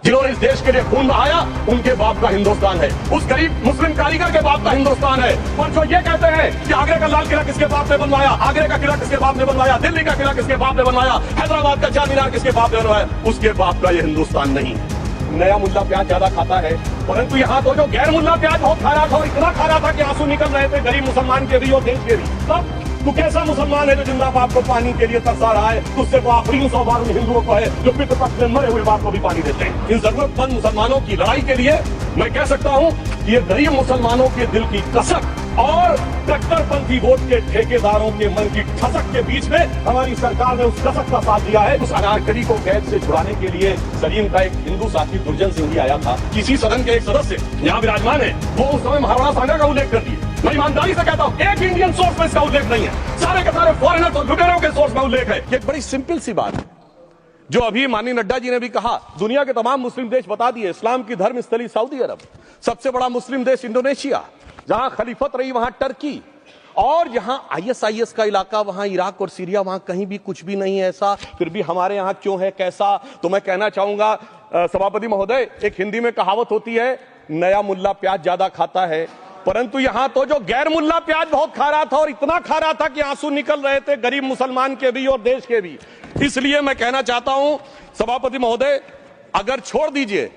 जिन्होंने इस देश के लिए खून बहाया, उनके बाप का हिंदुस्तान है, उस गरीब मुस्लिम कारीगर के बाप का हिंदुस्तान है। और जो ये कहते हैं कि आगरे का लाल किला किसके बाप ने बनवाया, आगरे का किला किसके बाप ने बनवाया, दिल्ली का किला किसके बाप ने बनवाया, हैदराबाद का चार मीनार किसके बाप ने बनवाया, उसके बाप का ये हिंदुस्तान नहीं। नया मुल्ला प्याज ज्यादा खाता है, परंतु यहाँ तो जो गैर मुल्ला प्याज बहुत खा रहा था, और इतना खा रहा था कि आंसू निकल रहे थे गरीब मुसलमान के भी और देश के भी। तब तू कैसा मुसलमान है जो जिंदा बाप को पानी के लिए तरसा रहा है? तुझसे तो आखिरी 100 बार उन हिंदुओं को है जो पितृपक्ष में मरे हुए बाप को भी पानी देते हैं। इन जरूरतमंद मुसलमानों की लड़ाई के लिए मैं कह सकता हूँ कि ये गरीब मुसलमानों के दिल की कसक और कट्टरपंथी वोट के ठेकेदारों के मन की ठसक के बीच में हमारी सरकार ने उस कसक का साथ दिया है। उस अनारकली को कैद से छुड़ाने के लिए सलीम का एक हिंदू साथी दुर्जन सिंह भी आया था। किसी सदन के एक सदस्य यहाँ विराजमान है, वो उस समय महाराणा सांगा का उल्लेख कर दिए। मैं ईमानदारी से कहता हूँ एक इंडियन सोर्स में इसका उल्लेख नहीं है, सारे के सारे फॉरेनर और लुटेरों के सोर्स में उल्लेख है। ये बड़ी सिंपल सी बात है जो अभी माननीय नड्डा जी ने भी कहा। दुनिया के तमाम मुस्लिम देश बता दिए, इस्लाम की धर्म स्थली सऊदी अरब, सबसे बड़ा मुस्लिम देश इंडोनेशिया, जहां खलीफत रही वहां टर्की, और जहां ISIS का इलाका वहां इराक और सीरिया, वहां कहीं भी कुछ भी नहीं है ऐसा। फिर भी हमारे यहां क्यों है कैसा? तो मैं कहना चाहूंगा सभापति महोदय, एक हिंदी में कहावत होती है, नया मुल्ला प्याज ज्यादा खाता है, परंतु यहां तो जो गैर मुल्ला प्याज बहुत खा रहा था, और इतना खा रहा था कि आंसू निकल रहे थे गरीब मुसलमान के भी और देश के भी। इसलिए मैं कहना चाहता हूं सभापति महोदय, अगर छोड़ दीजिए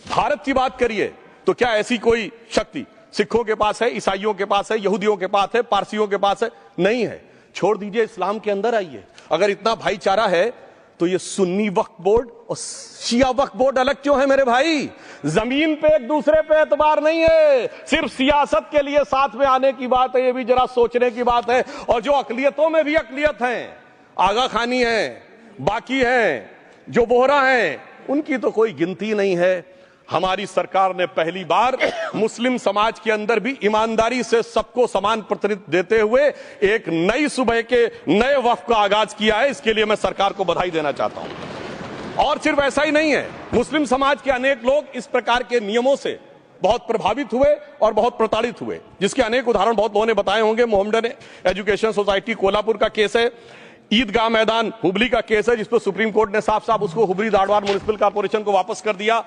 भारत की बात करिए, तो क्या ऐसी कोई शक्ति सिखों के पास है, ईसाइयों के पास है, यहूदियों के पास है, पारसियों के पास है? नहीं है। छोड़ दीजिए, इस्लाम के अंदर आइए। अगर इतना भाईचारा है तो ये सुन्नी वक्फ बोर्ड और शिया वक्फ बोर्ड अलग क्यों है मेरे भाई? जमीन पे एक दूसरे पे एतबार नहीं है, सिर्फ सियासत के लिए साथ में आने की बात है। ये भी जरा सोचने की बात है। और जो अकलियतों में भी अकलियत है, आगा खानी है, बाकी है, जो बोहरा है, उनकी तो कोई गिनती नहीं है। हमारी सरकार ने पहली बार मुस्लिम समाज के अंदर भी ईमानदारी से सबको समान प्रतिनिधित्व देते हुए एक नई सुबह के नए वक्फ का आगाज किया है। इसके लिए मैं सरकार को बधाई देना चाहता हूं। और सिर्फ ऐसा ही नहीं है, मुस्लिम समाज के अनेक लोग इस प्रकार के नियमों से बहुत प्रभावित हुए और बहुत प्रताड़ित हुए, जिसके अनेक उदाहरण बहुत लोगों ने बताए होंगे। मोहम्मडन एजुकेशन सोसाइटी कोल्हापुर का केस है, ईदगाह मैदान हुबली का केस है, जिसको सुप्रीम कोर्ट ने साफ साफ उसको हुबली धारवाड़ म्युनिसिपल कॉर्पोरेशन को वापस कर दिया।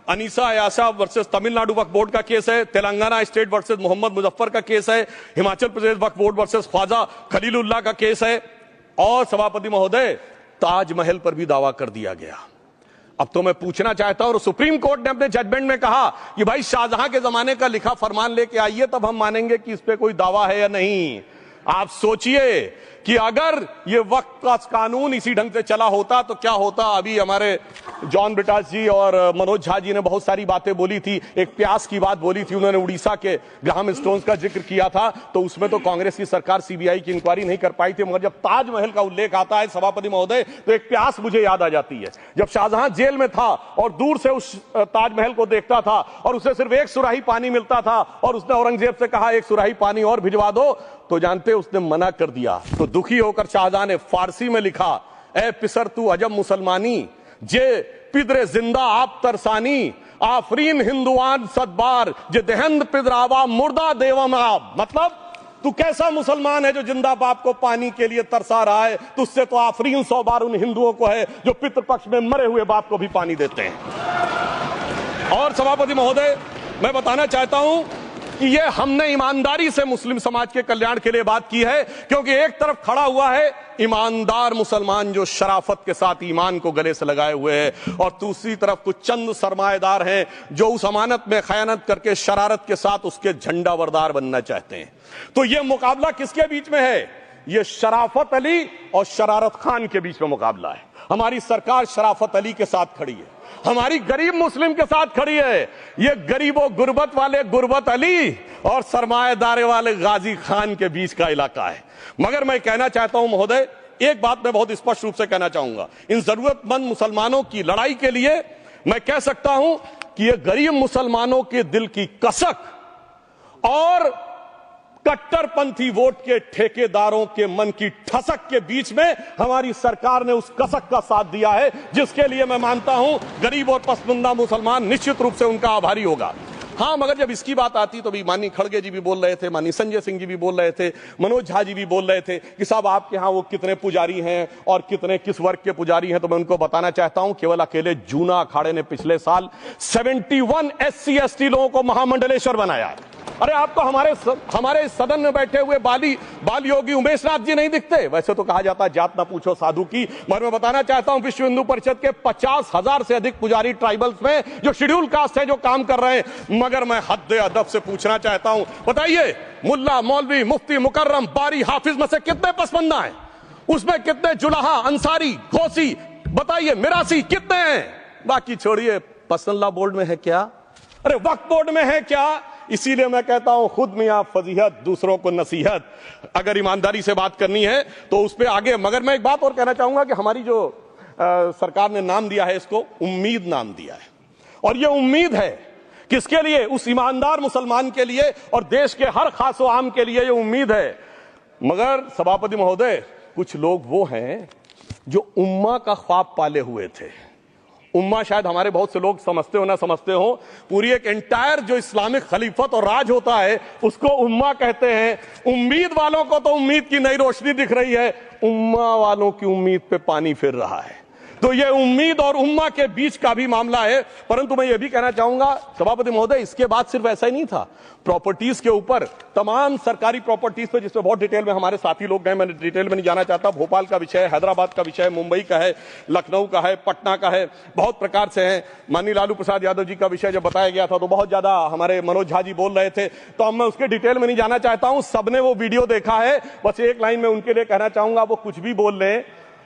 अनीसा अयासा वर्सेस तमिलनाडु वक्फ बोर्ड का केस है, तेलंगाना स्टेट वर्सेस मोहम्मद मुजफ्फर का केस है, हिमाचल प्रदेश वक्फ बोर्ड वर्सेस ख्वाजा खलीलुल्लाह का केस है, और सभापति महोदय ताजमहल पर भी दावा कर दिया गया। अब तो मैं पूछना चाहता हूं, और सुप्रीम कोर्ट ने अपने जजमेंट में कहा कि भाई शाहजहां के जमाने का लिखा फरमान लेके आइए, तब हम मानेंगे कि इस पे कोई दावा है या नहीं। आप सोचिए कि अगर ये वक्त का कानून इसी ढंग से चला होता तो क्या होता। अभी हमारे जॉन ब्रिटास जी और मनोज झा जी ने बहुत सारी बातें बोली थी। एक प्यास की बात बोली थी, उन्होंने उड़ीसा के ग्राहम स्टोन्स का जिक्र किया था, तो उसमें तो कांग्रेस की सरकार CBI की इंक्वायरी नहीं कर पाई थी। मगर जब ताजमहल का उल्लेख आता है सभापति महोदय, तो एक प्यास मुझे याद आ जाती है। जब शाहजहां जेल में था और दूर से उस ताजमहल को देखता था और उसे सिर्फ एक सुराही पानी मिलता था, और उसने औरंगजेब से कहा एक सुराही पानी और भिजवा दो, तो जानते उसने मना कर दिया। तो दुखी होकर शाहजहां ने फारसी में लिखा, ए पिसर तू अजब मुसलमानी, जे पिदरे जिंदा आप तरसानी, आफरीन हिंदुआन सदबार, जे देहंद पिदरावा मुर्दा देवम आप। मतलब तू कैसा मुसलमान है जो जिंदा बाप को पानी के लिए तरसा रहा है? तुझसे तो आफरीन 100 बार उन हिंदुओं को है जो पितृपक्ष में मरे हुए बाप को भी पानी देते हैं। और सभापति महोदय, मैं बताना चाहता हूं कि ये हमने ईमानदारी से मुस्लिम समाज के कल्याण के लिए बात की है, क्योंकि एक तरफ खड़ा हुआ है ईमानदार मुसलमान जो शराफत के साथ ईमान को गले से लगाए हुए हैं, और दूसरी तरफ कुछ चंद सरमाएदार हैं जो उस अमानत में खयानत करके शरारत के साथ उसके झंडा बरदार बनना चाहते हैं। तो ये मुकाबला किसके बीच में है? ये शराफत अली और शरारत खान के बीच में मुकाबला है। हमारी सरकार शराफत अली के साथ खड़ी है, हमारी गरीब मुस्लिम के साथ खड़ी है। ये गरीबों गुर्बत वाले गुर्बत अली और सरमाएदारे वाले गाजी खान के बीच का इलाका है। मगर मैं कहना चाहता हूं महोदय, एक बात मैं बहुत स्पष्ट रूप से कहना चाहूंगा, इन जरूरतमंद मुसलमानों की लड़ाई के लिए मैं कह सकता हूं कि ये गरीब मुसलमानों के दिल की कसक और कट्टरपंथी वोट के ठेकेदारों के मन की ठसक के बीच में हमारी सरकार ने उस कसक का साथ दिया है, जिसके लिए मैं मानता हूं गरीब और पसमानदा मुसलमान निश्चित रूप से उनका आभारी होगा। हाँ, मगर जब इसकी बात आती तो भी माननीय खड़गे जी भी बोल रहे थे, माननीय संजय सिंह जी भी बोल रहे थे, मनोज झा जी भी बोल रहे थे कि साहब आपके यहाँ वो कितने पुजारी हैं और कितने किस वर्ग के पुजारी हैं। तो मैं उनको बताना चाहता हूं केवल अकेले जूना अखाड़े ने पिछले साल 71 SC ST लोगों को महामंडलेश्वर बनाया। अरे आपको हमारे सदन में बैठे हुए बाल योगी उमेश नाथ जी नहीं दिखते? वैसे तो कहा जाता है जात ना पूछो साधु की, मगर मैं बताना चाहता हूं विश्व हिंदू परिषद के 50,000 से अधिक पुजारी ट्राइबल्स में जो शेड्यूल कास्ट है जो काम कर रहे हैं। मगर मैं हद अदब से पूछना चाहता हूं, बताइए मुल्ला, मौलवी, मुफ्ती, मुकर्रम, बारी, हाफिज में से कितने पसमंदा हैं? उसमें कितने जुलाहा, अंसारी, घोसी, बताइए मिरासी कितने हैं? बाकी छोड़िए, पसंदला बोर्ड में है क्या? अरे वक्फ बोर्ड में है क्या? इसीलिए मैं कहता हूं खुद मियां फजीहत, दूसरों को नसीहत। अगर ईमानदारी से बात करनी है तो उस पर आगे। मगर मैं एक बात और कहना चाहूंगा कि हमारी जो सरकार ने नाम दिया है, इसको उम्मीद नाम दिया है, और यह उम्मीद है किसके लिए? उस ईमानदार मुसलमान के लिए और देश के हर खासो आम के लिए यह उम्मीद है। मगर सभापति महोदय, कुछ लोग वो हैं जो उम्मा का ख्वाब पाले हुए थे। उम्मा शायद हमारे बहुत से लोग समझते हो ना समझते हो, पूरी एक एंटायर जो इस्लामिक खलीफत और राज होता है उसको उम्मा कहते हैं। उम्मीद वालों को तो उम्मीद की नई रोशनी दिख रही है, उम्मा वालों की उम्मीद पे पानी फिर रहा है। तो ये उम्मीद और उम्मा के बीच का भी मामला है। परंतु मैं ये भी कहना चाहूंगा सभापति महोदय, इसके बाद सिर्फ ऐसा ही नहीं था, प्रॉपर्टीज के ऊपर, तमाम सरकारी प्रॉपर्टीज पे, जिसमें बहुत डिटेल में हमारे साथी लोग गए, मैं डिटेल में नहीं जाना चाहता। भोपाल का विषय, हैदराबाद का विषय, मुंबई का है, लखनऊ का है, पटना का है, बहुत प्रकार से है। माननीय लालू प्रसाद यादव जी का विषय जब बताया गया था तो बहुत ज्यादा हमारे मनोज झा जी बोल रहे थे, तो अब मैं उसके डिटेल में नहीं जाना चाहता हूं। सबने वो वीडियो देखा है। बस एक लाइन में उनके लिए कहना चाहूंगा, वो कुछ भी बोल रहे,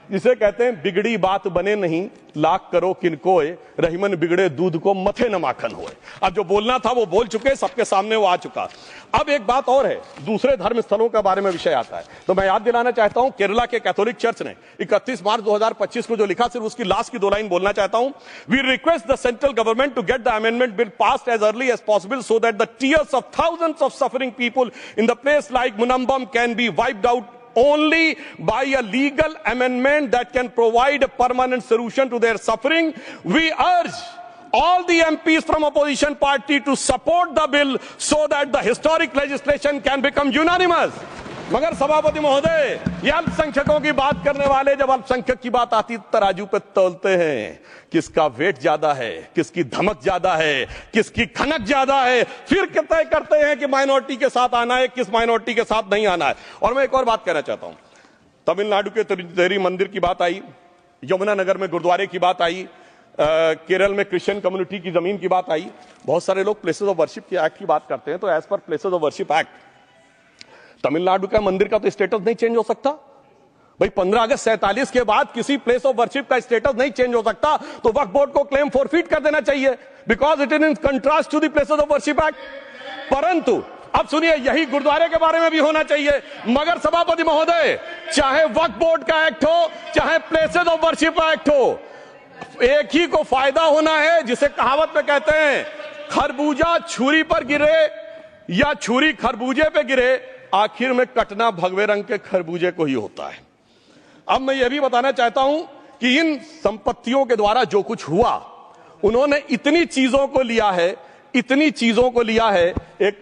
जिसे कहते हैं बिगड़ी बात बने नहीं, लाख करो किनकोए, रहीमन बिगड़े दूध को मथे न माखन होए। अब जो बोलना था वो बोल चुके, सबके सामने वो आ चुका। अब एक बात और है, दूसरे धर्म स्थलों के बारे में विषय आता है, तो मैं याद दिलाना चाहता हूं केरला के कैथोलिक चर्च ने 31 मार्च 2025 को जो लिखा, सिर्फ उसकी लास्ट की 2 लाइन बोलना चाहता हूं। We request the central government to get the amendment bill passed as early as possible so that the tears of thousands of suffering people in the place like Munambam can be wiped out only by a legal amendment that can provide a permanent solution to their suffering. We urge all the MPs from opposition party to support the bill so that the historic legislation can become unanimous. मगर सभापति महोदय, ये अल्पसंख्यकों की बात करने वाले जब अल्पसंख्यक की बात आती तराजू पे तौलते हैं, किसका वेट ज्यादा है, किसकी धमक ज्यादा है, किसकी खनक ज्यादा है, फिर तय करते हैं कि माइनॉरिटी के साथ आना है, किस माइनॉरिटी के साथ नहीं आना है। और मैं एक और बात कहना चाहता हूं, तमिलनाडु के तिरुचेरी मंदिर की बात आई, यमुनानगर में गुरुद्वारे की बात आई, केरल में क्रिश्चियन कम्युनिटी की जमीन की बात आई। बहुत सारे लोग प्लेसेस ऑफ वर्शिप के एक्ट की बात करते हैं, तो as per places of worship act Tamil Nadu का मंदिर का तो स्टेटस नहीं चेंज हो सकता भाई। 15 अगस्त 47 के बाद किसी प्लेस ऑफ वर्शिप का स्टेटस नहीं चेंज हो सकता, तो वक्फ बोर्ड को क्लेम फॉरफिट कर देना चाहिए, because it is in contrast to the places of worship act. परंतु अब सुनिए, यही गुरुद्वारे के बारे में भी होना चाहिए। मगर सभापति महोदय, चाहे वक्फ बोर्ड का एक्ट हो, चाहे प्लेसेस ऑफ वर्शिप एक्ट हो, एक ही को फायदा होना है, जिसे कहावत में कहते हैं खरबूजा छुरी पर गिरे या छुरी खरबूजे पे गिरे, आखिर में कटना भगवे रंग के खरबूजे को ही होता है। अब मैं यह भी बताना चाहता हूं कि इन संपत्तियों के द्वारा जो कुछ हुआ, उन्होंने इतनी चीजों को लिया है, इतनी चीजों को लिया है। एक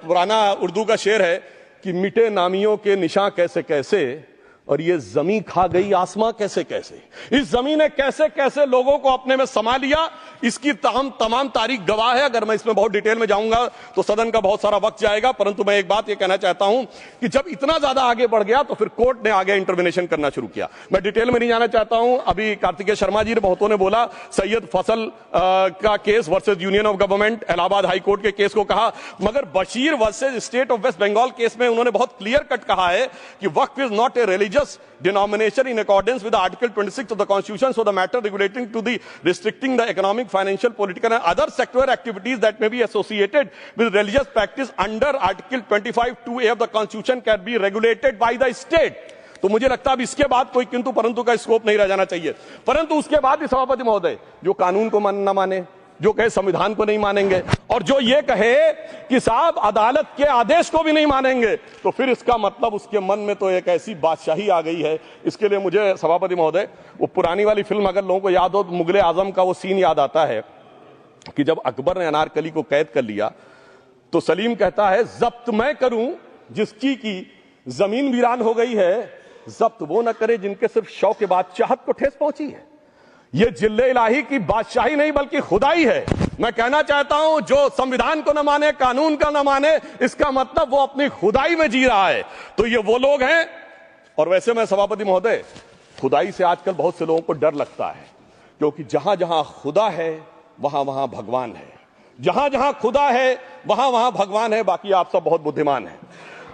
पुराना उर्दू का शेर है कि मिटे नामियों के निशान कैसे कैसे, और ये जमी खा गई आसमां कैसे कैसे। इस जमीन ने कैसे कैसे लोगों को अपने में समा लिया, इसकी तमाम तारीख गवाह है। अगर मैं इसमें बहुत डिटेल में जाऊंगा तो सदन का बहुत सारा वक्त जाएगा, परंतु मैं एक बात ये कहना चाहता हूं कि जब इतना ज्यादा आगे बढ़ गया तो फिर कोर्ट ने आगे इंटरवेंशन करना शुरू किया। मैं डिटेल में नहीं जाना चाहता हूं। अभी कार्तिकेय शर्मा जी ने, बहुतों ने बोला सैयद फसल का case versus union of government, Allahabad high court के केस को कहा, मगर Bashir versus state of West Bengal case में उन्होंने बहुत क्लियर कट कहा है कि waqf is not a religious denomination in accordance with the Article 26 of the Constitution, so the matter relating to the restricting the economic, financial, political and other sectoral activities that may be associated with religious practice under Article 25(2)(a) of the Constitution can be regulated by the state. तो मुझे लगता है अब इसके बाद कोई किंतु परंतु का स्कोप नहीं रह जाना चाहिए। परंतु उसके बाद भी सभापति महोदय, जो कानून को न माने, जो कहे संविधान को नहीं मानेंगे, और जो ये कहे कि साहब अदालत के आदेश को भी नहीं मानेंगे, तो फिर इसका मतलब उसके मन में तो एक ऐसी बादशाही आ गई है। इसके लिए मुझे सभापति महोदय, वो पुरानी वाली फिल्म अगर लोगों को याद हो, मुगले आजम का वो सीन याद आता है कि जब अकबर ने अनारकली को कैद कर लिया तो सलीम कहता है, जब्त मैं करूं जिसकी की जमीन वीरान हो गई है, जब्त वो न करे जिनके सिर्फ शौक के बाद चाहत को ठेस पहुंची है। ये जिल्ले इलाही की बादशाही नहीं बल्कि खुदाई है। मैं कहना चाहता हूं, जो संविधान को न माने, कानून का न माने, इसका मतलब वो अपनी खुदाई में जी रहा है। तो ये वो लोग हैं। और वैसे मैं सभापति महोदय, खुदाई से आजकल बहुत से लोगों को डर लगता है, क्योंकि जहां जहां खुदा है वहां वहां भगवान है, जहां जहां खुदा है वहां वहां भगवान है। बाकी आप सब बहुत बुद्धिमान हैं।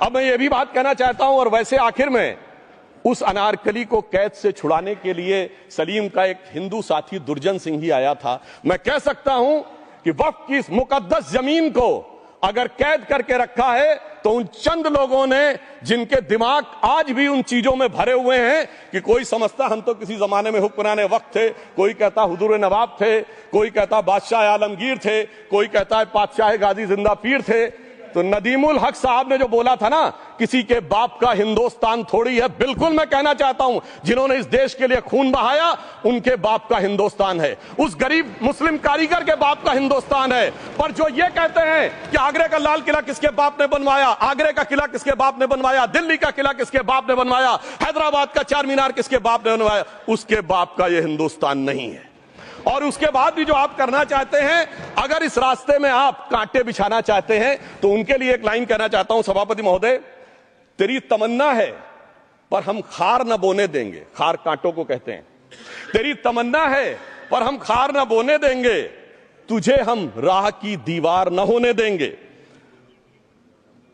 अब मैं ये भी बात कहना चाहता हूं, और वैसे आखिर में उस अनारकली को कैद से छुड़ाने के लिए सलीम का एक हिंदू साथी दुर्जन सिंह ही आया था। मैं कह सकता हूं कि वक्फ की इस मुकद्दस जमीन को अगर कैद करके रखा है तो उन चंद लोगों ने, जिनके दिमाग आज भी उन चीजों में भरे हुए हैं कि कोई समझता हम तो किसी जमाने में हुक्मरान वक्त थे, कोई कहता हुजूर नवाब थे, कोई कहता बादशाह आलमगीर थे, कोई कहता है बादशाह गाजी जिंदा पीर थे। तो नदीमुल हक साहब ने जो बोला था ना, किसी के बाप का हिंदुस्तान थोड़ी है, बिल्कुल मैं कहना चाहता हूं, जिन्होंने इस देश के लिए खून बहाया उनके बाप का हिंदुस्तान है, उस गरीब मुस्लिम कारीगर के बाप का हिंदुस्तान है। पर जो ये कहते हैं कि आगरे का लाल किला किसके बाप ने बनवाया, आगरे का किला किसके बाप ने बनवाया, दिल्ली का किला किसके बाप ने बनवाया, हैदराबाद का चार मीनार किसके बाप ने बनवाया, उसके बाप का यह हिंदुस्तान नहीं है। और उसके बाद भी जो आप करना चाहते हैं, अगर इस रास्ते में आप कांटे बिछाना चाहते हैं, तो उनके लिए एक लाइन कहना चाहता हूं सभापति महोदय, तेरी तमन्ना है पर हम खार न बोने देंगे, खार कांटों को कहते हैं, तेरी तमन्ना है पर हम खार न बोने देंगे, तुझे हम राह की दीवार न होने देंगे,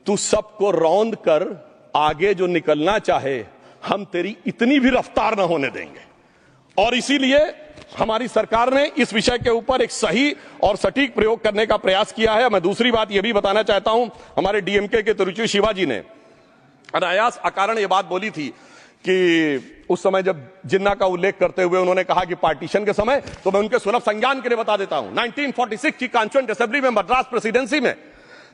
तू सबको रौंद कर आगे जो निकलना चाहे हम तेरी इतनी भी रफ्तार न होने देंगे। और इसीलिए हमारी सरकार ने इस विषय के ऊपर एक सही और सटीक प्रयोग करने का प्रयास किया है। मैं दूसरी बात यह भी बताना चाहता हूं, हमारे डीएमके के तिरुचि शिवाजी ने अनायास अकारण यह बात बोली थी कि उस समय जब जिन्ना का उल्लेख करते हुए उन्होंने कहा कि पार्टीशन के समय, तो मैं उनके सुलभ संज्ञान के लिए बता देता हूं, 1946 की कॉन्स्टिट्यूएंट असेंबली में मद्रास प्रेसिडेंसी में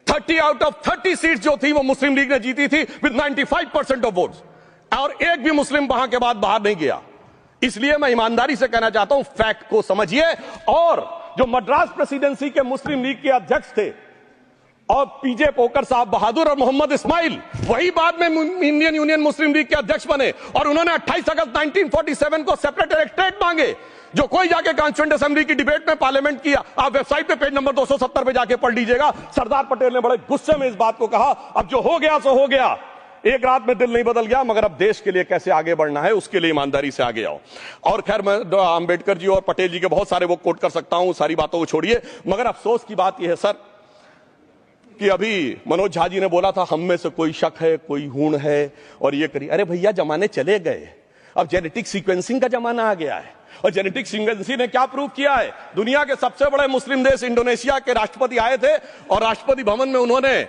30 आउट ऑफ 30 सीट जो थी वो मुस्लिम लीग ने जीती थी विद 95% ऑफ वोट्स, और एक भी मुस्लिम वहां के बाद बाहर नहीं गया। इसलिए मैं ईमानदारी से कहना चाहता हूं, फैक्ट को समझिए। और जो मद्रास प्रेसिडेंसी के मुस्लिम लीग के अध्यक्ष थे और पीजे पोकर साहब बहादुर और मोहम्मद इस्माइल, वही बाद में इंडियन यूनियन मुस्लिम लीग के अध्यक्ष बने, और उन्होंने 28 अगस्त 1947 को सेपरेट इलेक्टोरेट मांगे, जो कोई जाके कॉन्स्टिट्यूएंट असेंबली की डिबेट में पार्लियामेंट किया। आप वेबसाइट पे पेज नंबर 270 पे जाके पढ़ लीजिएगा। सरदार पटेल ने बड़े गुस्से में इस बात को कहा, अब जो हो गया सो हो गया, एक रात में दिल नहीं बदल गया, मगर अब देश के लिए कैसे आगे बढ़ना है उसके लिए ईमानदारी से आगे आओ। और खैर मैं अंबेडकर जी और पटेल जी के बहुत सारे वो कोट कर सकता हूं, सारी बातों को छोड़िए, मगर अफसोस की बात यह है सर कि अभी मनोज झा जी ने बोला था हम में से कोई शक है, कोई हूण है और ये करिए। अरे भैया, जमाने चले गए, अब जेनेटिक सीक्वेंसिंग का जमाना आ गया है। और जेनेटिक सीक्वेंसिंग ने क्या प्रूव किया है, दुनिया के सबसे बड़े मुस्लिम देश इंडोनेशिया के राष्ट्रपति आए थे और राष्ट्रपति भवन में उन्होंने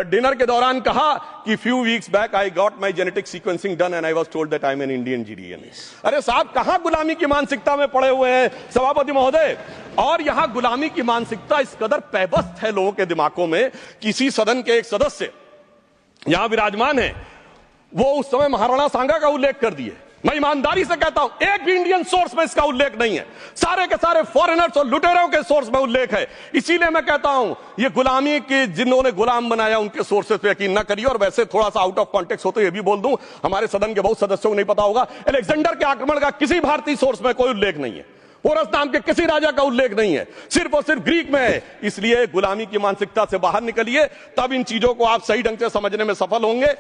डिनर के दौरान कहा कि few weeks back I got my genetic sequencing done and I was told that I'm an Indian GDNA। अरे साहब, कहां गुलामी की मानसिकता में पड़े हुए हैं सभापति महोदय। और यहां गुलामी की मानसिकता इस कदर पैबस्त है लोगों के दिमागों में, किसी सदन के एक सदस्य यहां विराजमान है, वो उस समय महाराणा सांगा का उल्लेख कर दिए। मैं ईमानदारी से कहता हूं, एक भी इंडियन सोर्स में इसका उल्लेख नहीं है, सारे के सारे फॉरेनर्स और लुटेरों के सोर्स में उल्लेख है। इसीलिए मैं कहता हूं, ये गुलामी के जिन्होंने गुलाम बनाया उनके सोर्सेस पे यकीन न करिए। और वैसे थोड़ा सा आउट ऑफ कॉन्टेक्स्ट हो तो ये भी बोल दूं, हमारे सदन के बहुत सदस्यों को नहीं पता होगा, अलेक्जेंडर के आक्रमण का किसी भारतीय सोर्स में कोई उल्लेख नहीं है, पोरस नाम के किसी राजा का उल्लेख नहीं है, सिर्फ और सिर्फ ग्रीक में है। इसलिए गुलामी की मानसिकता से बाहर निकलिए, तब इन चीजों को आप सही ढंग से समझने में सफल होंगे।